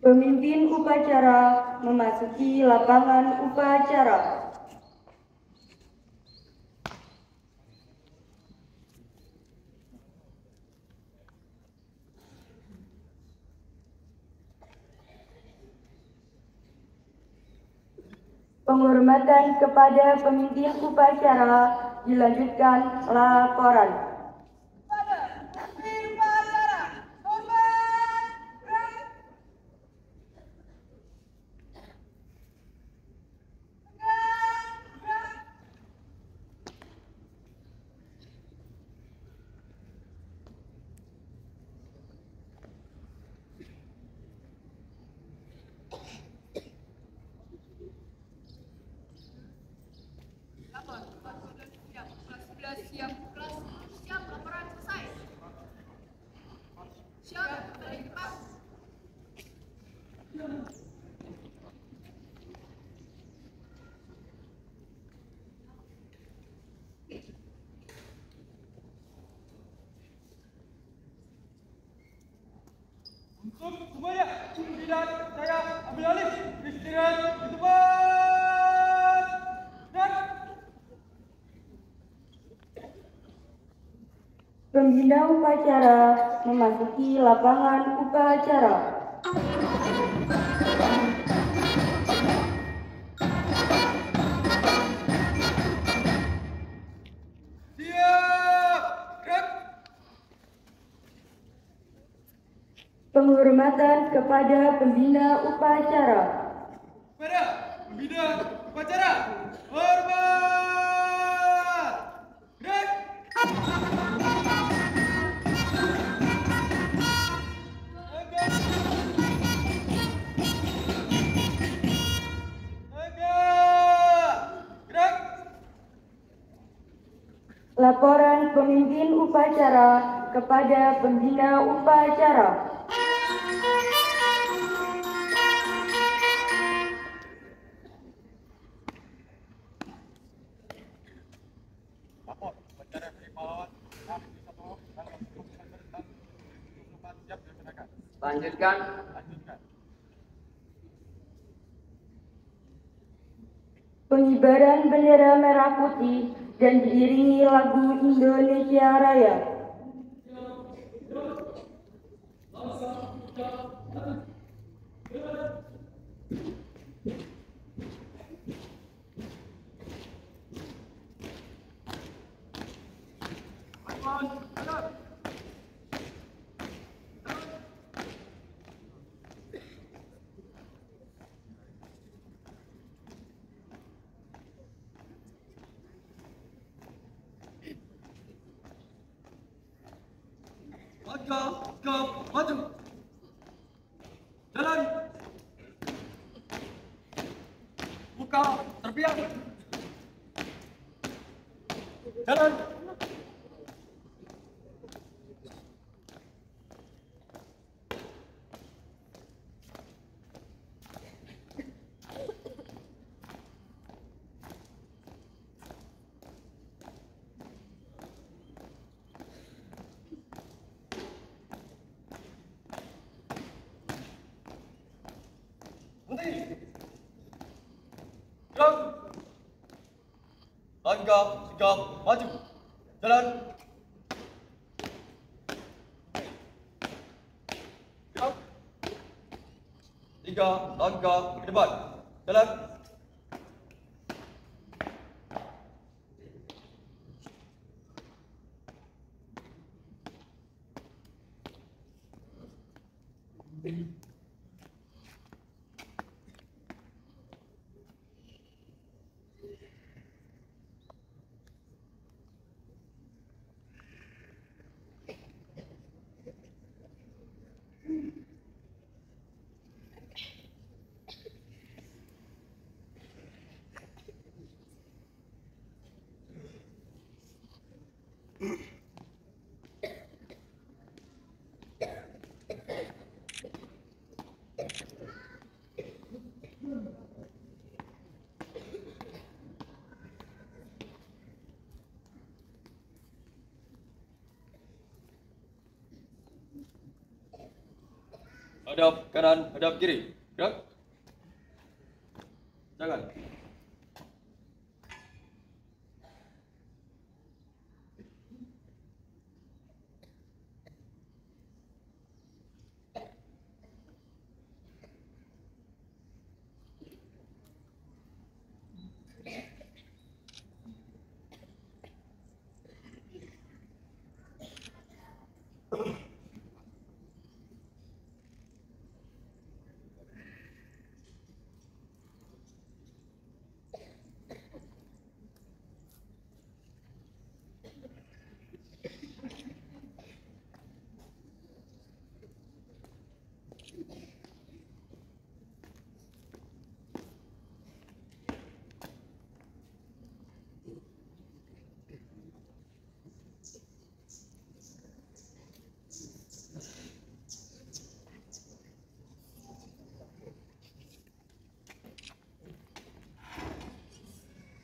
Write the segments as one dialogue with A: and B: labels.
A: Pemimpin upacara memasuki lapangan upacara. Penghormatan kepada pemimpin upacara dilanjutkan laporan.
B: Untuk semuanya, tidak saya ambil alih. Istirahat di tempat. Dan
A: Pembina upacara memasuki lapangan upacara.
B: siap. Gerak.
A: Penghormatan kepada pembina upacara.
B: Kepada pembina upacara, hormat. Gerak. Tegak. Gerak.
A: Laporan pemimpin upacara kepada pembina upacara.
B: Lapor upacara dari pahlawan satu tanggal 24 siap dilaksanakan.
C: Lanjutkan.
A: Pengibaran bendera merah putih dan diiringi lagu Indonesia Raya.
B: Langkah maju. Jalan. Buka terbiak. Jalan. Gerak. Langkah sigap maju. Jalan. Gerak. 3 langkah ke depan. Jalan.
C: Hadap kanan, hadap kiri. Gerak. Jangan.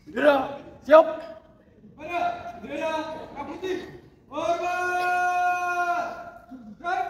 C: Gerak. Siap.
B: Pada bendera merah putih. Hormat. Gerak.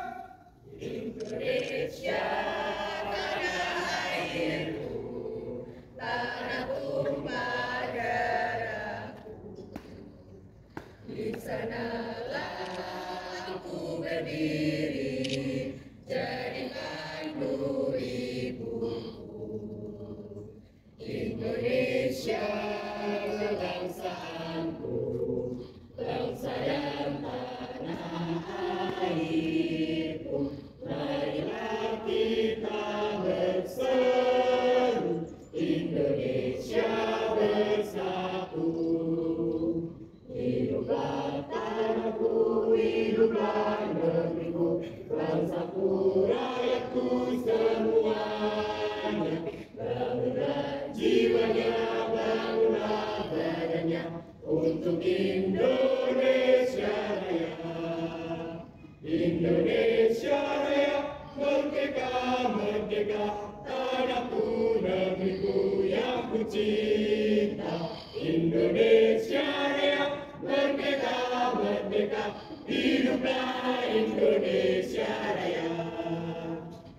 B: Indonesia Raya, merdeka, merdeka, tanahku, negeriku yang ku cinta. Indonesia Raya, merdeka, merdeka, hiduplah Indonesia Raya.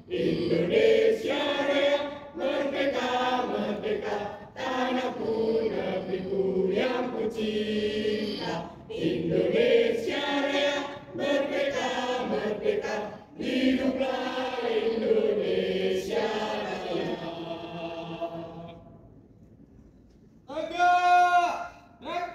B: Indonesia Raya, merdeka, merdeka, tanahku, negeriku yang ku cinta. Indonesia Raya, merdeka, merdeka, hiduplah Indonesia Raya. Tegak! Naik!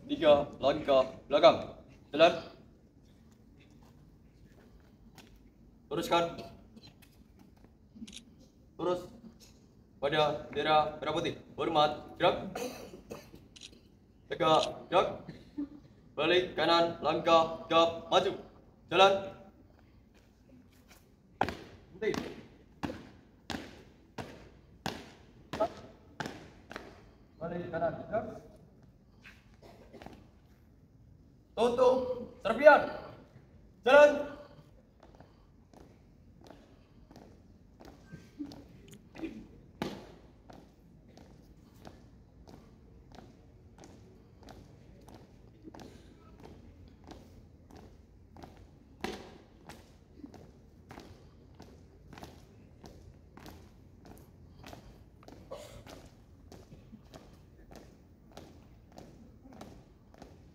C: Tiga langkah belakang. Jalan. Luruskan. Lurus. Pada bendera merah putih. Hormat. Gerak. Tegak. Gerak. Balik kanan. Langkah. Gap. Maju. Jalan. Berhenti. Balik kanan. Gerak. Tutup. Serpian. Jalan.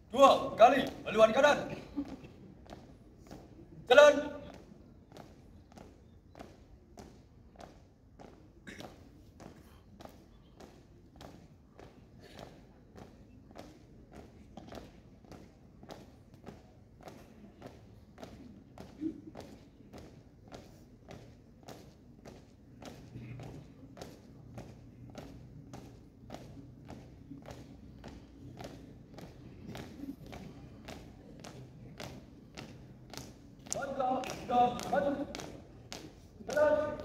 C: Dua kali haluan kanan. Jalan. gap, maju. Jalan.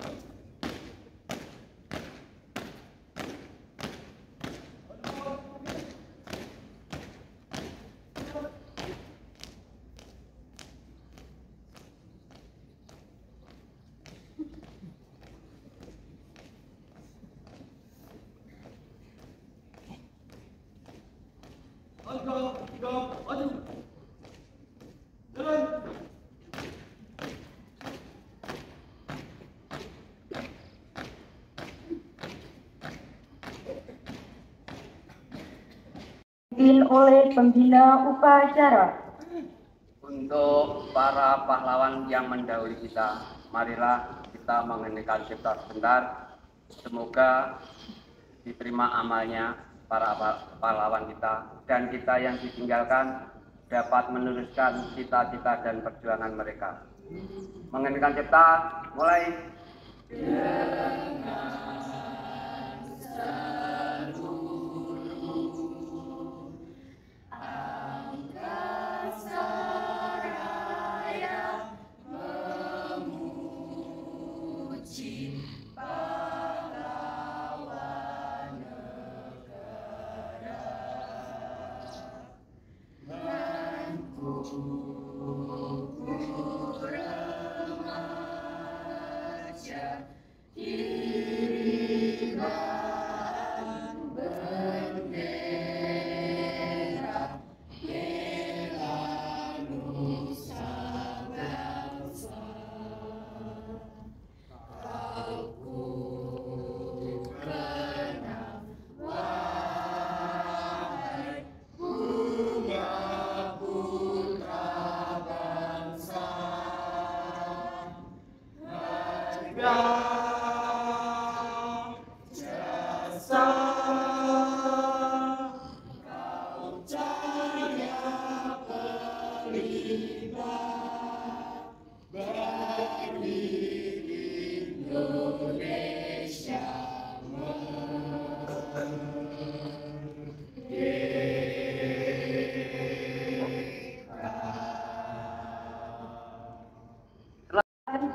C: Langkah, gap, maju. Jalan.
A: Dipimpin oleh pembina upacara.
D: Untuk para pahlawan yang mendahului kita, marilah kita mengeningkan cipta sebentar. Semoga diterima amalnya para pahlawan kita, dan kita yang ditinggalkan dapat meneruskan cita-cita dan perjuangan mereka. Mengeningkan cipta, mulai.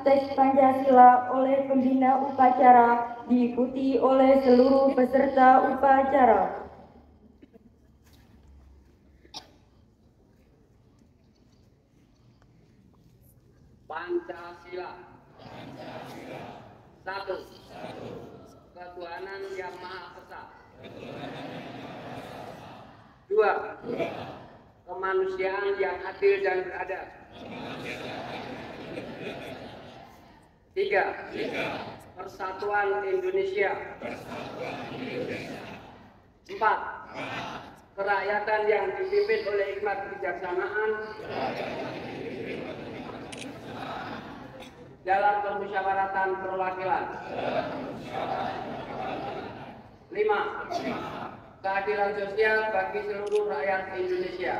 A: Teks Pancasila oleh pembina upacara diikuti oleh seluruh peserta upacara.
D: Pancasila. Satu. Ketuhanan yang Maha Esa. Dua. Kemanusiaan yang adil dan beradab. Tiga. Persatuan Indonesia. Empat. Kerakyatan yang dipimpin oleh hikmat kebijaksanaan dalam permusyawaratan perwakilan. 5. Keadilan sosial bagi seluruh rakyat Indonesia.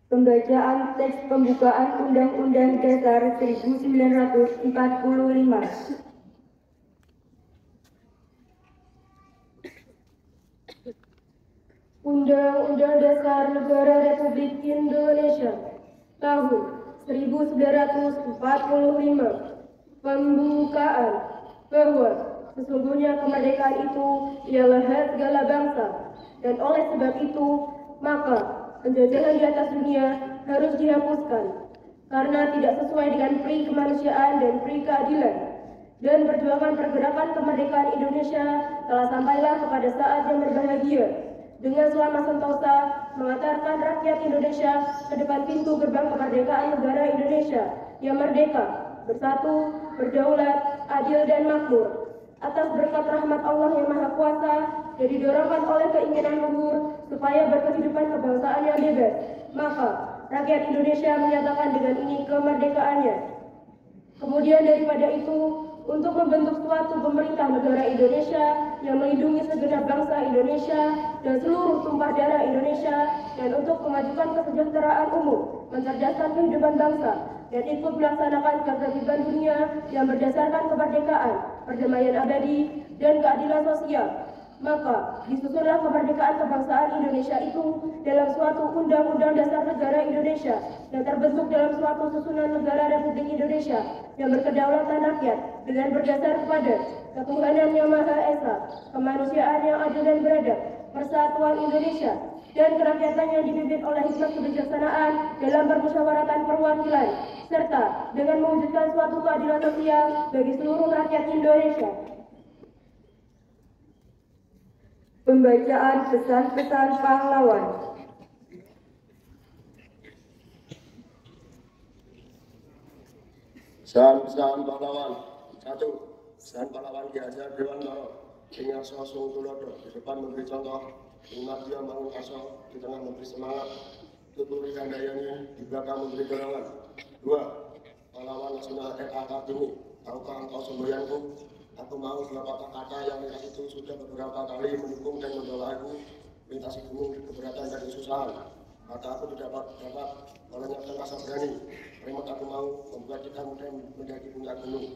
A: Pembacaan teks pembukaan Undang-Undang Dasar 1945. Undang-Undang Dasar Negara Republik Indonesia tahun 1945. Pembukaan bahwa sesungguhnya kemerdekaan itu ialah hak segala bangsa, dan oleh sebab itu maka penjajahan di atas dunia harus dihapuskan karena tidak sesuai dengan pri kemanusiaan dan pri keadilan, dan perjuangan pergerakan kemerdekaan Indonesia telah sampailah kepada saat yang berbahagia dengan selama sentosa mengantarkan rakyat Indonesia ke depan pintu gerbang kemerdekaan negara Indonesia yang merdeka, bersatu, berdaulat, adil dan makmur. Atas berkat rahmat Allah yang Maha Kuasa dan didorongkan oleh keinginan luhur supaya berkehidupan kebangsaan yang bebas, maka rakyat Indonesia menyatakan dengan ini kemerdekaannya. Kemudian daripada itu, untuk membentuk suatu pemerintah negara Indonesia yang melindungi segenap bangsa Indonesia dan seluruh tumpah darah Indonesia, dan untuk memajukan kesejahteraan umum, mencerdaskan kehidupan bangsa, dan ikut melaksanakan ketertiban dunia yang berdasarkan kemerdekaan, perdamaian abadi, dan keadilan sosial. Maka disusunlah kemerdekaan kebangsaan Indonesia itu dalam suatu Undang-Undang Dasar Negara Indonesia yang terbentuk dalam suatu susunan negara Republik Indonesia yang berkedaulatan rakyat dengan berdasar kepada ketuhanan yang Maha Esa, kemanusiaan yang adil dan beradab, persatuan Indonesia, dan kerakyatan yang dipimpin oleh hikmat kebijaksanaan dalam permusyawaratan perwakilan, serta dengan mewujudkan suatu keadilan sosial bagi seluruh rakyat Indonesia.
E: Pembacaan pesan-pesan pahlawan.
F: Pesan pahlawan. 1. Pesan pahlawan Ki Hajar Dewan Baro dengan sosok tulodo di depan memberi contoh, umat dia bangun aso di tengah memberi semangat, tuturi handayani di belakang memberi dorongan. 2. Pahlawan nasional RA Kartini, tahukah engkau semboyanku? Aku mau dua kata-kata yang lintas itu sudah beberapa kali mendukung dan membawa aku melintasi gunung keberatan dan kesusahan. Kata aku tidak dapat melenyapkan rasa berani. Remote aku mau membuat kita mudah mendaki puncak gunung.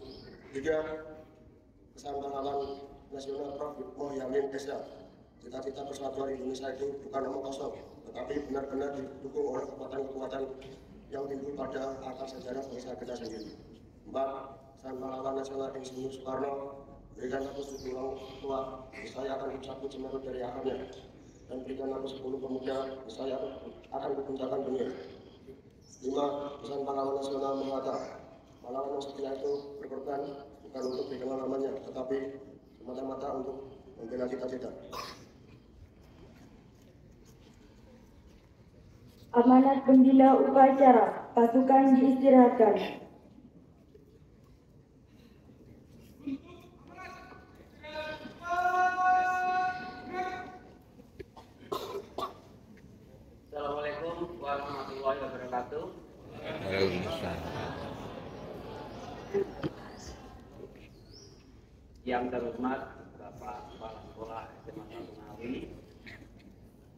F: 3. Pesan pahlawan nasional Prof. Mohyamin Desa. Cita-cita persatuan Indonesia itu bukan omong kosong, tetapi benar-benar didukung oleh kekuatan-kekuatan yang timbul pada akar sejarah bangsa kita sendiri. 4. Pesan pahlawan nasional Insinyur Soekarno, berikan aku 10 orang tua, saya akan mencabut semeru dari akarnya, dan berikan aku 10 pemuda, saya akan kupuncakkan dunia. 5. Pesan pahlawan nasional Bung Hatta, pahlawan yang setia itu berkorban bukan untuk dikenal namanya, tetapi semata-mata untuk membela cita-cita.
E: Amanat pembina upacara, pasukan diistirahatkan.
D: Assalamualaikum warahmatullahi wabarakatuh. Yang terhormat Bapak Kepala Sekolah SMA 1 Ngawi,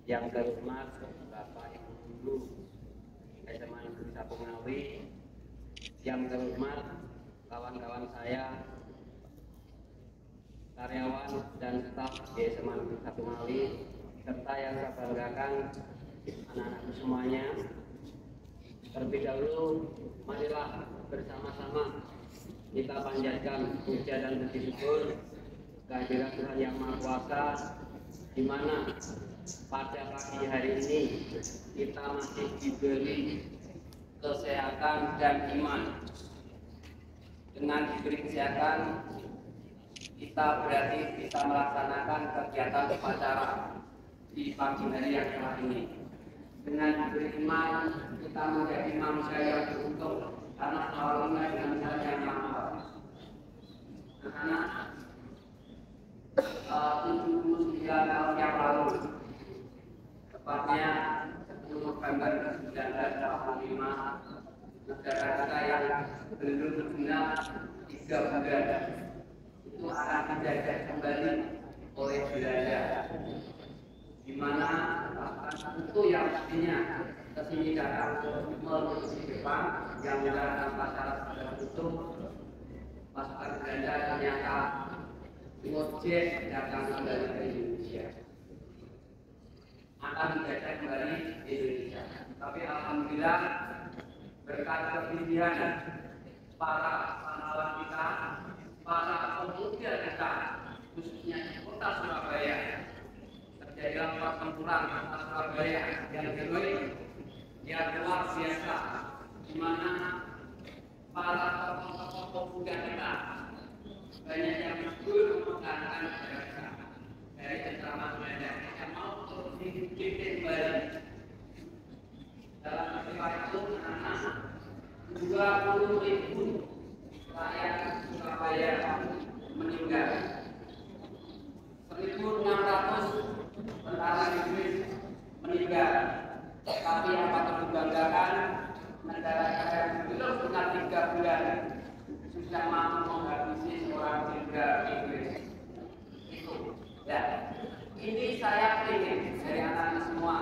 D: yang terhormat Bapak Ibu Guru SMA Negeri 1 Ngawi, yang terhormat kawan-kawan saya, karyawan dan staf di SMA Negeri 1 Ngawi, serta yang saya banggakan anak-anakku semuanya. Terlebih dahulu, marilah bersama-sama kita panjatkan puja dan puji syukur kehadirat Tuhan Yang Maha Kuasa, di mana pada pagi hari ini kita masih diberi kesehatan dan iman. Dengan diberi kesehatan, kita berarti bisa melaksanakan kegiatan upacara di pagi hari yang cerah ini. Dengan diberi iman, kita menjadi manusia yang beruntung karena awalnya dengan Tuhan Yang Maha Kuasa. Karena 79 tahun yang lalu, tepatnya 10 November 1945, negara kita yang belum genap 3 bulan itu akan dijajah kembali oleh Belanda, di mana itu yang pastinya kesini datang menuju Jepang yang menggunakan pasar tertutup. Pasukan Belanda ternyata ngojek datang kembali ke Indonesia, akan dijajah kembali di Indonesia. Tapi alhamdulillah berkat kepilihan para pahlawan kita, para pemuda kita, khususnya di kota Surabaya, terjadilah pertempuran kota Surabaya yang heroik, yang luar biasa, di mana para tokoh-tokoh pemuda kita banyak yang gugur mempertahankan negara kita dari ancaman Belanda yang mau terus dipimpin kembali. Dalam peristiwa itu, 20.000 rakyat Surabaya meninggal, 1.600 tentara Inggris meninggal. Tapi yang patut dibanggakan, negara yang belum genap 3 bulan sudah mampu menghabisi seorang jenderal Inggris. Dan ini saya ingin dari anak-anak semua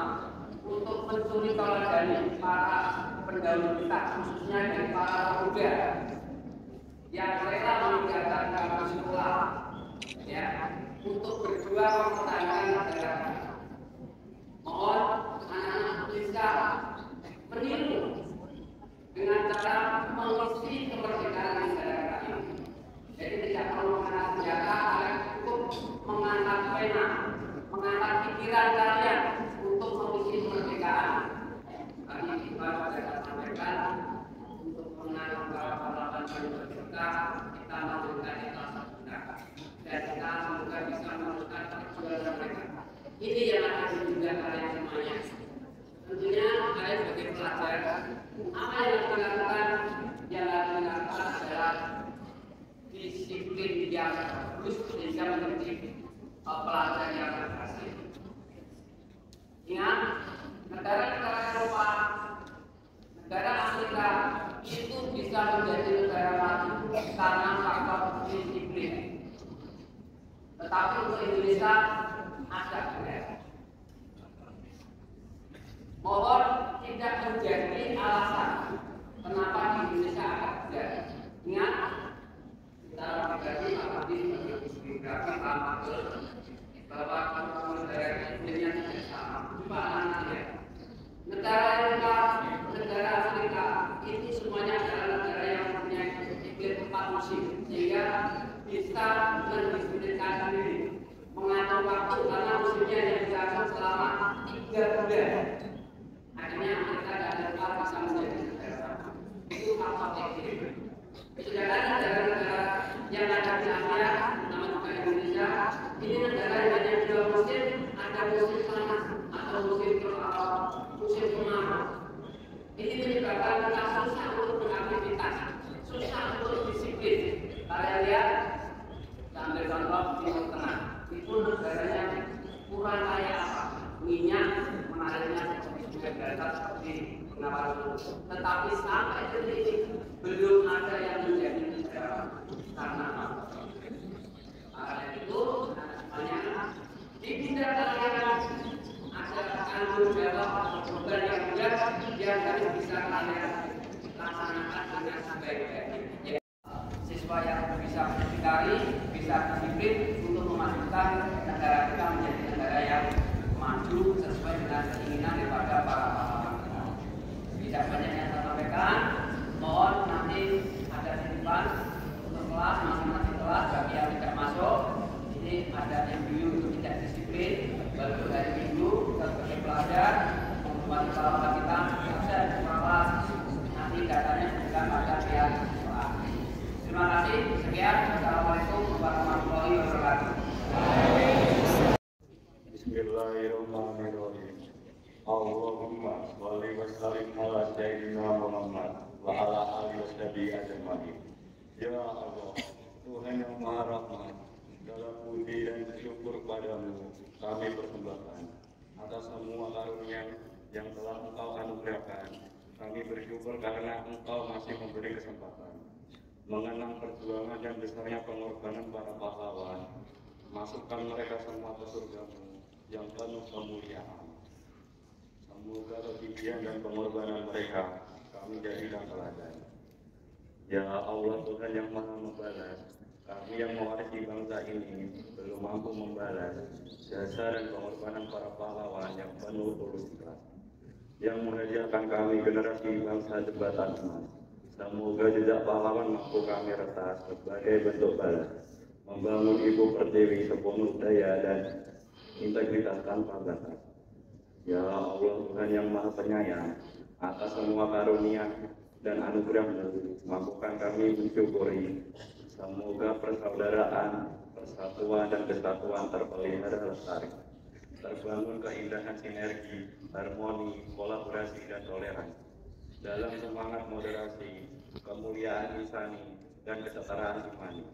D: untuk mencuri teladan para pendahulu kita, khususnya dari para pemuda yang rela meninggalkan kampus sekolah, ya, untuk berjuang pikiran kalian untuk memiliki kemerdekaan. Kami juga dapat sampaikan untuk mengenang para pahlawan berjuang kita memberikan rasa cinta dan kita semoga bisa meneruskan perjuangan mereka. Ini yang akan juga kalian semuanya. Tentunya kalian sebagai pelajar, apa yang dilakukan adalah disiplin yang bagus sehingga menjadi pelajar yang berhasil. Ingat, negara-negara Eropa, negara Amerika itu bisa menjadi negara maju karena faktor disiplin. Tetapi untuk Indonesia ada berbeda. Mohon tidak menjadi alasan kenapa di Indonesia ada berbeda. Ingat, secara pribadi apabila geografi bahwa negara Indonesia tidak sama. Cuma anaknya negara Eropa, negara Afrika itu semuanya adalah negara yang punya iklim 4 musim, sehingga bisa mendisiplinkan diri, mengatur waktu karena musimnya yang diatur selama 3 bulan. Akhirnya mereka dan Eropa bisa menjadi negara. Itu faktor iklim. Sedangkan negara-negara yang ada di Asia, terutama juga Indonesia, ini negara yang hanya 2 musim, ada musim panas atau musim kemarau. Ini menyebabkan kita susah untuk beraktivitas, susah untuk disiplin. Kalian lihat, sambil contoh Timur Tengah, itu negaranya kurang kaya apa? Minyak, mengalirnya juga berada seperti Nawaru. Tetapi sampai detik ini belum ada yang menjadi negara karena apa? Karena itu, banyak di bidang kalian ada tanggung jawab atau beban yang berat yang harus bisa kalian laksanakan dengan sebaik-baiknya. Siswa yang bisa berdikari, bisa disiplin untuk memajukan negara kita menjadi negara yang maju sesuai dengan keinginan daripada para pahlawan. Tidak banyak yang saya sampaikan. Mohon nanti ada titipan untuk kelas, masing-masing kelas bagi yang tidak masuk. Ini ada yang dulu untuk tidak disiplin, baru hari Minggu kita sebagai pelajar membuat pahlawan kita absen di kelas. Nanti datanya bukan pada pihak sekolah. Terima kasih. Sekian. Assalamualaikum warahmatullahi wabarakatuh.
G: Bismillahirrahmanirrahim. Allahumma sholli wa sallim ala sayyidina Muhammad wa ala alihi washabihi ajmain. Ya Allah, Tuhan yang Maha Rahman, segala puji dan syukur padamu kami persembahkan atas semua karunia yang telah Engkau anugerahkan. Kami bersyukur karena Engkau masih memberi kesempatan mengenang perjuangan dan besarnya pengorbanan para pahlawan. Masukkan mereka semua ke surga-Mu yang penuh kemuliaan. Semoga kegigihan dan pengorbanan mereka kami jadikan teladan. Ya Allah, Tuhan yang Maha Membalas, kami yang mewarisi bangsa ini belum mampu membalas jasa dan pengorbanan para pahlawan yang penuh tulus ikhlas, yang mengajarkan kami generasi bangsa jembatan emas. Semoga jejak pahlawan mampu kami retas sebagai bentuk balas, membangun Ibu Pertiwi sepenuh daya dan integritas tanpa batas. Ya Allah, Tuhan yang Maha Penyayang, atas semua karunia dan anugerah-Mu, mampukan kami mensyukuri. Semoga persaudaraan, persatuan dan kesatuan terpelihara lestari, terbangun keindahan sinergi, harmoni, kolaborasi dan toleransi dalam semangat moderasi, kemuliaan insani dan kesetaraan imani.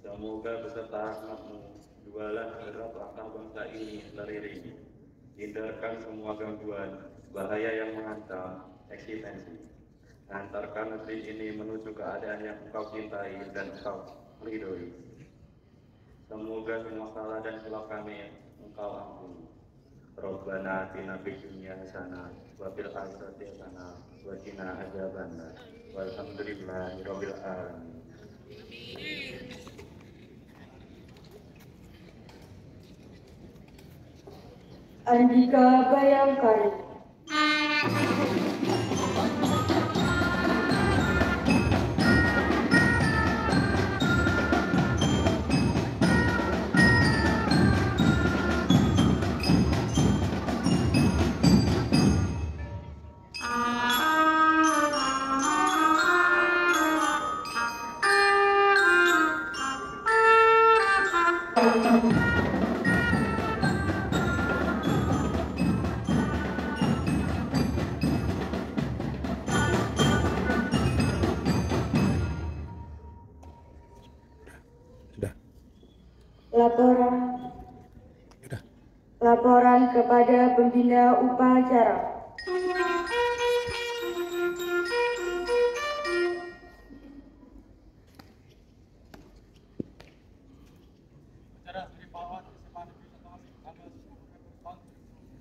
G: Semoga beserta rahmat-Mu jualan gerak langkah bangsa ini teriringi. Hindarkan semua gangguan, bahaya yang mengancam eksistensi. Antarkan negeri ini menuju keadaan yang Engkau cintai dan Engkau ridhoi. Semoga semua salah dan silap kami Engkau ampuni. Rabbana atina fid dunya hasanah wa fil akhirati hasanah wa qina adzabannar. Walhamdulillahi rabbil alamin.
E: Andika Bayangkari. Laporan kepada pembina upacara.
B: Acara dari Pahlawan SMA Negeri 1 Ngasih tanggal 10 Februari tahun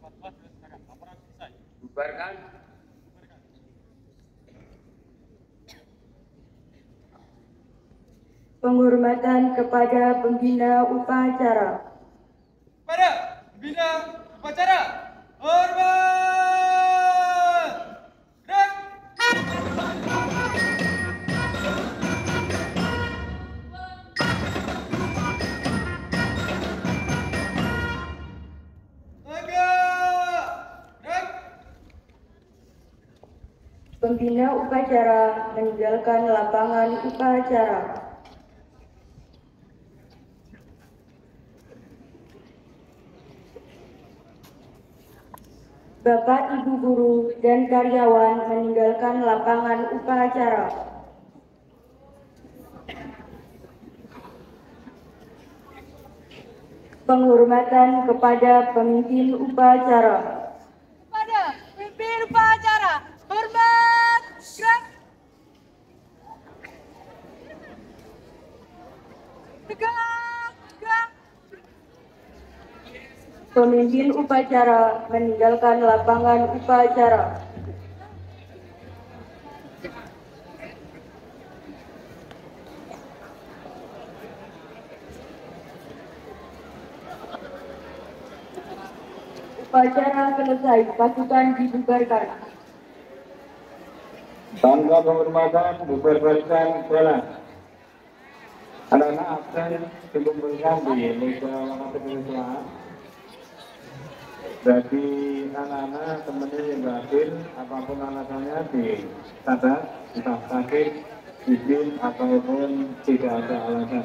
B: 2014 dilaksanakan. Laporan selesai.
D: Bubarkan.
E: Penghormatan kepada pembina upacara.
B: Pada pembina upacara, hormat! Gerak! Tegak! Gerak!
E: Pembina upacara meninggalkan lapangan upacara. Bapak, Ibu guru, dan karyawan meninggalkan lapangan upacara. Penghormatan kepada pemimpin upacara.
A: Pada pemimpin upacara, hormat! Gerak! Tegak! Gerak!
E: Pemimpin upacara meninggalkan lapangan upacara. Upacara selesai, pasukan dibubarkan.
G: Tanda penghormatan bubarkan jalan. Anak-anak absen dikumpulkan di meja Indonesia. Jadi anak-anak temennya yang hadir, apapun alasannya dicatat, entah sakit, izin ataupun tidak ada alasan.